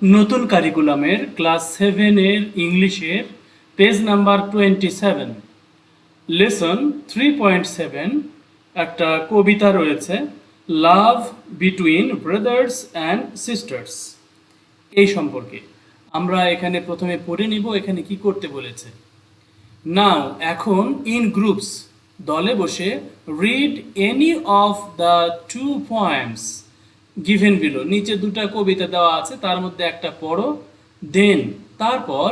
নতুন কারিকুলামের ক্লাস 7 এর ইংলিশের পেজ নাম্বার 27 লেসন 3.7 একটা কবিতা রয়েছে লাভ বিটুইন ব্রাদার্স অ্যান্ড সিস্টার্স এই সম্পর্কে আমরা এখানে প্রথমে পড়ে নিব এখানে কি করতে বলেছে। নাও এখন ইন গ্রুপস দলে বসে read any of the two poems given below নিচে দুটা কবিতা দেওয়া আছে তার মধ্যে একটা পড়ো। দেন তারপর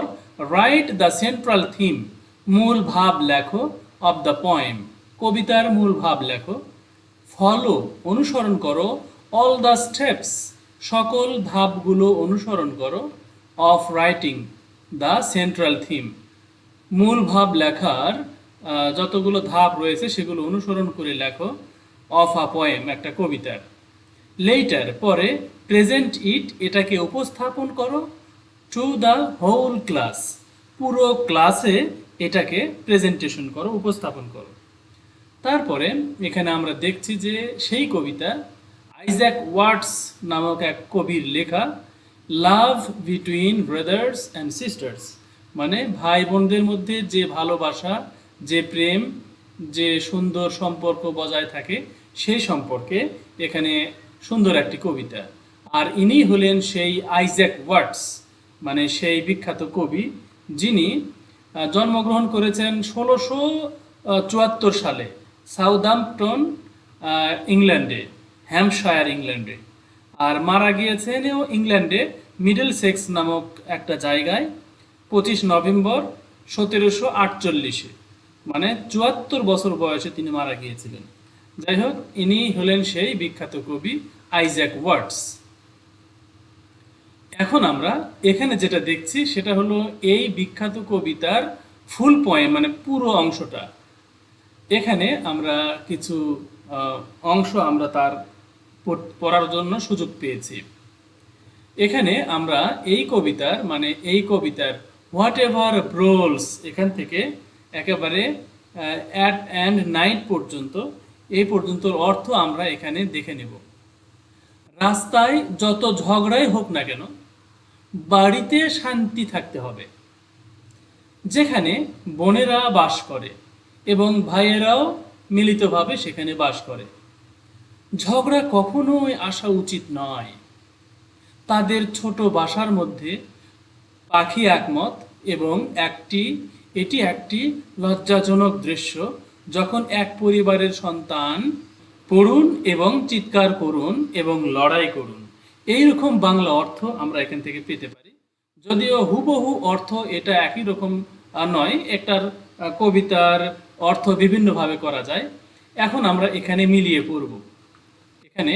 রাইট দ্য সেন্ট্রাল থিম মূল ভাব লেখো অফ দ্য পোয়েম কবিতার মূল ভাব লেখো। ফলো অনুসরণ করো অল দ্য স্টেপস সকল ধাপগুলো অনুসরণ করো of writing the central theme মূল ভাব লেখার যতগুলো ধাপ রয়েছে সেগুলো অনুসরণ করে লেখো অফ আ পোয়েম একটা কবিতার। লেটার পরে প্রেজেন্ট ইট এটাকে উপস্থাপন করো টু দ্য হোল ক্লাস পুরো ক্লাসে এটাকে প্রেজেন্টেশন করো উপস্থাপন করো। তারপরে এখানে আমরা দেখছি যে সেই কবিতা আইজ্যাক ওয়াটস নামক এক কবির লেখা লাভ বিটুইন ব্রাদার্স অ্যান্ড সিস্টার্স মানে ভাই বোনদের মধ্যে যে ভালোবাসা যে প্রেম যে সুন্দর সম্পর্ক বজায় থাকে সেই সম্পর্কে এখানে সুন্দর একটি কবিতা। আর ইনি হলেন সেই আইজ্যাক ওয়াটস মানে সেই বিখ্যাত কবি যিনি জন্মগ্রহণ করেছেন 1674 সালে সাউদাম্পটন ইংল্যান্ডে হ্যাম্পশায়ার ইংল্যান্ডে আর মারা গিয়েছেনও ইংল্যান্ডে মিডলসেক্স নামক একটা জায়গায় 25 নভেম্বর 1748 মানে 74 বছর বয়সে তিনি মারা গিয়েছিলেন। যাই হোক ইনি হলেন সেই বিখ্যাত কবি আইজ্যাক ওয়াটস। এখন আমরা এখানে যেটা দেখছি সেটা হলো এই বিখ্যাত কবিতার ফুল পয়েম মানে পুরো অংশটা। এখানে আমরা কিছু অংশ আমরা তার পড়ার জন্য সুযোগ পেয়েছি। এখানে আমরা এই কবিতার হোয়াট এভার ব্রোলস এখান থেকে একেবারে অ্যাট অ্যান্ড নাইট পর্যন্ত এই পর্যন্ত অর্থ আমরা এখানে দেখে নেব। রাস্তায় যত ঝগড়াই হোক না কেন বাড়িতে শান্তি থাকতে হবে। যেখানে বোনেরা বাস করে এবং ভাইয়েরাও মিলিতভাবে সেখানে বাস করে ঝগড়া কখনোই আসা উচিত নয়। তাদের ছোট বাসার মধ্যে পাখি একমত এবং এটি একটি লজ্জাজনক দৃশ্য যখন এক পরিবারের সন্তান পড়ুন এবং চিৎকার করুন এবং লড়াই করুন এইরকম বাংলা অর্থ আমরা এখান থেকে পেতে পারি। যদিও হুবহু অর্থ এটা একই রকম নয়, একটার কবিতার অর্থ বিভিন্নভাবে করা যায়। এখন আমরা এখানে মিলিয়ে পড়ব। এখানে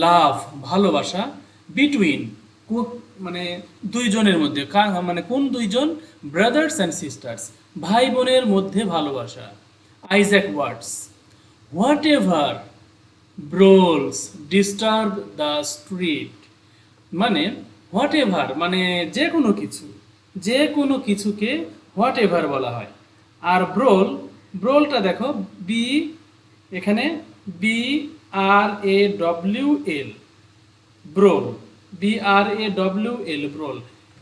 লাভ ভালোবাসা বিটুইন মানে দুইজনের মধ্যে মানে কোন দুইজন ব্রাদার্স অ্যান্ড সিস্টার্স ভাই বোনের মধ্যে ভালোবাসা। Isaac Watts whatever brawls disturb the street মানে হোয়াট এভার মানে যে কোনো কিছুকে হোয়াট এভার বলা হয়। আর ব্রোলটা দেখো এখানে BRAWL ব্রোল ব্রোল।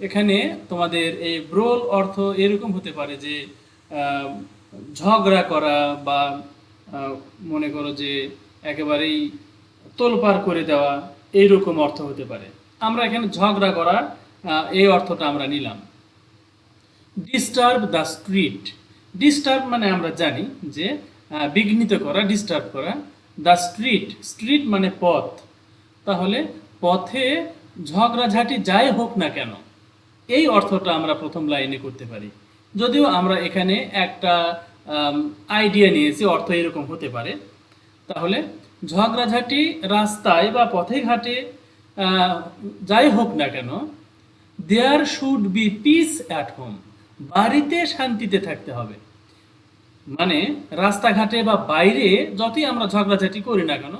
এখানে তোমাদের এই ব্রোল অর্থ এরকম হতে পারে যে ঝগড়া করা বা মনে করো যে একেবারেই তোলপাড় করে দেওয়া এইরকম অর্থ হতে পারে। আমরা এখানে ঝগড়া করা এই অর্থটা আমরা নিলাম। ডিস্টার্ব দ্য স্ট্রিট ডিস্টার্ব মানে আমরা জানি যে বিঘ্নিত করা ডিস্টার্ব করা। দ্য স্ট্রিট মানে পথ, তাহলে পথে ঝগড়াঝাটি যাই হোক না কেন এই অর্থটা আমরা প্রথম লাইনে করতে পারি। যদিও আমরা এখানে একটা আইডিয়া নিয়েছি অর্থ এরকম হতে পারে। তাহলে ঝগড়াঝাটি রাস্তায় বা পথে ঘাটে যাই হোক না কেন there should be peace at home বাড়িতে শান্তিতে থাকতে হবে। মানে রাস্তাঘাটে বা বাইরে যতই আমরা ঝগড়াঝাটি করি না কেন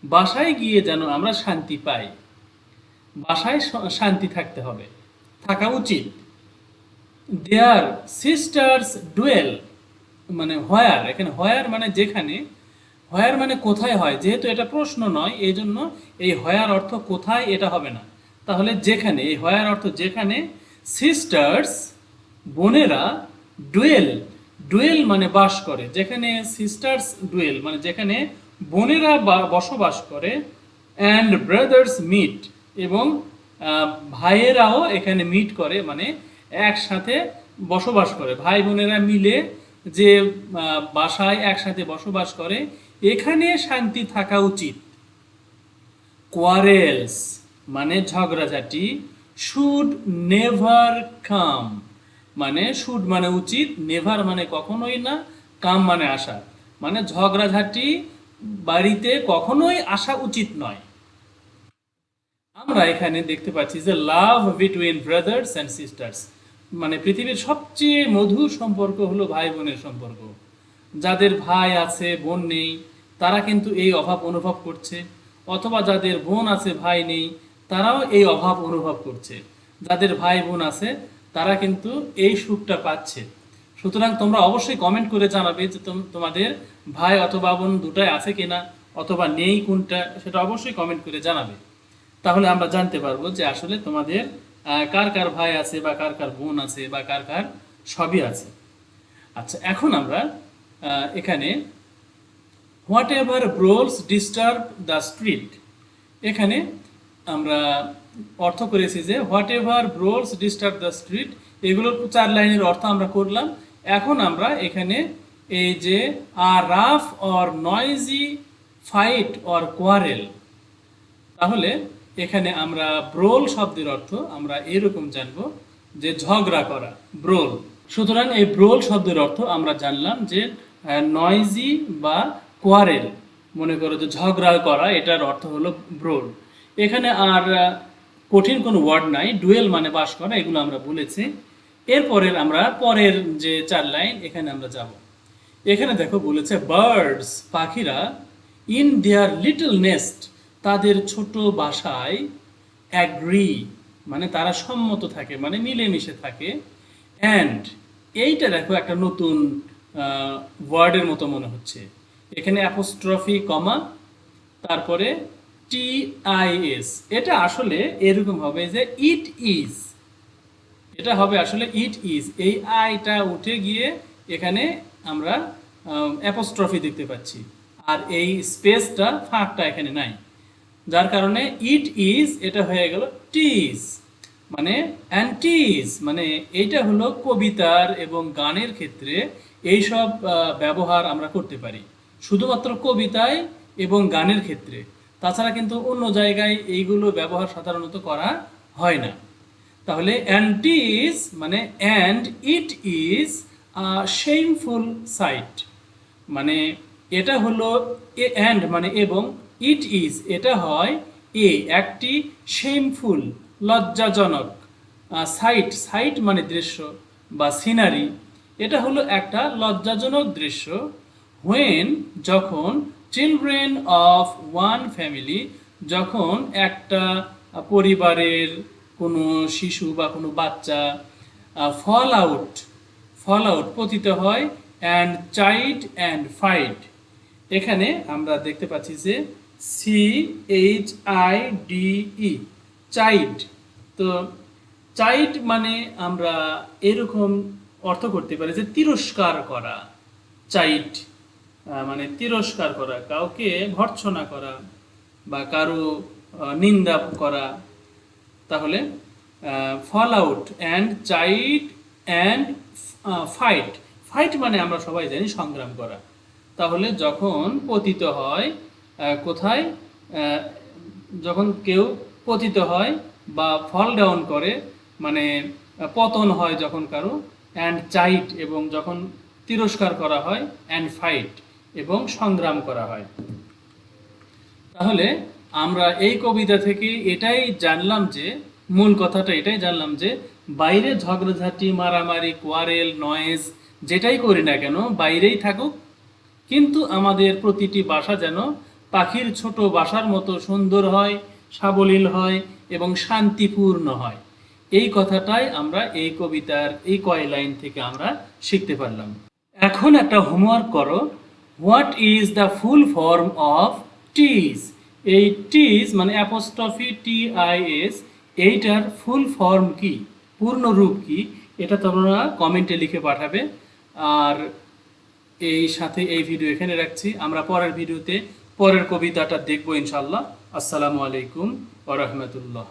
বাসায় গিয়ে যেন আমরা শান্তি পাই, বাসায় শান্তি থাকতে হবে, থাকা উচিত। দেয়ার সিস্টার্স ডুয়েল মানে হোয়ার, এখানে হোয়ার মানে যেখানে, হোয়ার মানে কোথায় হয়, যেহেতু এটা প্রশ্ন নয় এই জন্য এই হোয়ার অর্থ কোথায় এটা হবে না। তাহলে যেখানে, এই হোয়ার অর্থ যেখানে, সিস্টার্স বোনেরা, ডুয়েল, ডুয়েল মানে বাস করে, যেখানে সিস্টার্স ডুয়েল মানে যেখানে বোনেরা বসবাস করে, অ্যান্ড ব্রাদার্স মিট, এবং ভাইয়েরাও এখানে মিট করে, মানে একসাথে বসবাস করে, ভাই বোনেরা মিলে যে বাসায় একসাথে বসবাস করে, এখানে শান্তি থাকা উচিত। কোয়ারেলস মানে ঝগড়াঝাটি, শুড নেভার কাম মানে শুড মানে উচিত, নেভার মানে কখনোই না, কাম মানে আসা, মানে ঝগড়াঝাটি বাড়িতে কখনোই আসা উচিত নয়। আমরা এখানে দেখতে পাচ্ছি যে লাভ বিটুইন ব্রাদার্স অ্যান্ড সিস্টার্স, মানে পৃথিবীর সবচেয়ে মধুর সম্পর্ক হলো ভাই বোনের সম্পর্ক। যাদের ভাই আছে বোন নেই তারা কিন্তু এই অভাব অনুভব করছে, অথবা যাদের বোন আছে ভাই নেই তারাও এই অভাব অনুভব করছে, যাদের ভাই বোন আছে তারা কিন্তু এই সুখটা পাচ্ছে। সুতরাং তোমরা অবশ্যই কমেন্ট করে জানাবে যে তোমাদের ভাই অথবা বোন দুটাই আছে কিনা, অথবা নেই কোনটা, সেটা অবশ্যই কমেন্ট করে জানাবে। তাহলে আমরা জানতে পারবো যে আসলে তোমাদের কার কার ভাই আছে, বা কার কার বোন আছে, বা কার কার সবই আছে। আচ্ছা, এখন আমরা এখানে whatever brawls disturb the street, এখানে আমরা অর্থ করেছি যে whatever brawls disturb the street, এগুলোর 4 লাইনের অর্থ আমরা করলাম। এখন আমরা এখানে এই যে আর rough or noisy fight or quarrel, তাহলে এখানে আমরা ব্রোল শব্দের অর্থ আমরা এরকম জানবো যে ঝগড়া করা, ব্রোল। সুতরাং এই ব্রোল শব্দের অর্থ আমরা জানলাম যে নয়েজি বা কোয়ারেল, মনে করো যে ঝগড়া করা, এটার অর্থ হলো ব্রোল। এখানে আর কঠিন কোনো ওয়ার্ড নাই, ডুয়েল মানে বাস করা, এগুলো আমরা বলেছি। এরপরের আমরা পরের যে 4 লাইন এখানে আমরা যাব। এখানে দেখো বলেছে বার্ডস পাখিরা, ইন দেয়ার লিটল নেস্ট তাদের ছোট বাসায়, অ্যাগ্রি মানে তারা সম্মত থাকে, মানে মিলেমিশে থাকে, অ্যান্ড এইটা দেখো একটা নতুন ওয়ার্ডের মতো মনে হচ্ছে, এখানে অ্যাপোস্ট্রফি কমা তারপরে TIS, এটা আসলে এরকম হবে যে ইট ইজ, এটা হবে আসলে ইট ইজ, এই আইটা উঠে গিয়ে এখানে আমরা অ্যাপোস্ট্রফি দেখতে পাচ্ছি, আর এই স্পেসটা ফাঁকটা এখানে নাই, যার কারণে ইট ইজ এটা হয়ে গেল টিজ, মানে অ্যান্টিজ, মানে এইটা হলো কবিতার এবং গানের ক্ষেত্রে এইসব ব্যবহার আমরা করতে পারি, শুধুমাত্র কবিতায় এবং গানের ক্ষেত্রে, তাছাড়া কিন্তু অন্য জায়গায় এইগুলো ব্যবহার সাধারণত করা হয় না। তাহলে অ্যান্টিজ মানে and it is a shameful sight, মানে এটা হলো অ্যান্ড মানে এবং, ইট ইজ এটা হয় একটি শেমফুল লজ্জাজনক, সাইট, সাইট মানে দৃশ্য বা সিনারি, এটা হলো একটা লজ্জাজনক দৃশ্য, হোয়েন যখন, চিলড্রেন অফ ওয়ান ফ্যামিলি যখন একটা পরিবারের কোনো শিশু বা কোনো বাচ্চা ফল আউট পতিত হয়, অ্যান্ড চাইল্ড অ্যান্ড ফাইট, এখানে আমরা দেখতে পাচ্ছি যে CHIDE চাইল্ড, তো চাইল্ড মানে আমরা এরকম অর্থ করতে পারি যে তিরস্কার করা, চাইল্ড মানে তিরস্কার করা, কাউকে ভর্ৎসনা করা বা কারো নিন্দা করা। তাহলে fall out and child and fight, fight মানে আমরা সবাই জানি সংগ্রাম করা। তাহলে যখন পতিত হয়, কোথায়, যখন কেউ পতিত হয় বা ফল ডাউন করে, মানে পতন হয় যখন কারো, অ্যান্ড চাইট এবং যখন তিরস্কার করা হয়, অ্যান্ড ফাইট এবং সংগ্রাম করা হয়। তাহলে আমরা এই কবিতা থেকে এটাই জানলাম যে, মূল কথাটা এটাই জানলাম যে বাইরে ঝগড়াঝাটি, মারামারি, কোয়ারেল, নয়েজ যেটাই করি না কেন বাইরেই থাকুক, কিন্তু আমাদের প্রতিটি বাসা যেন পাখির ছোট বাসার মতো সুন্দর হয়, সাবলীল হয় এবং শান্তিপূর্ণ হয়। এই কথাটাই আমরা এই কবিতার এই কয় লাইন থেকে আমরা শিখতে পারলাম। এখন একটা হোমওয়ার্ক করো, what is the full form of tease, এই টিজ মানে অ্যাপোস্ট্রফি TIS, এইটার ফুল ফর্ম কি, পূর্ণ রূপ কি, এটা তোমরা কমেন্টে লিখে পাঠাবে। আর এই সাথে এই ভিডিও এখানে রাখছি, আমরা পরের ভিডিওতে পরের কবিতাটা দেখবো ইনশাল্লাহ। আসসালামু আলাইকুম ওয়া রাহমাতুল্লাহ।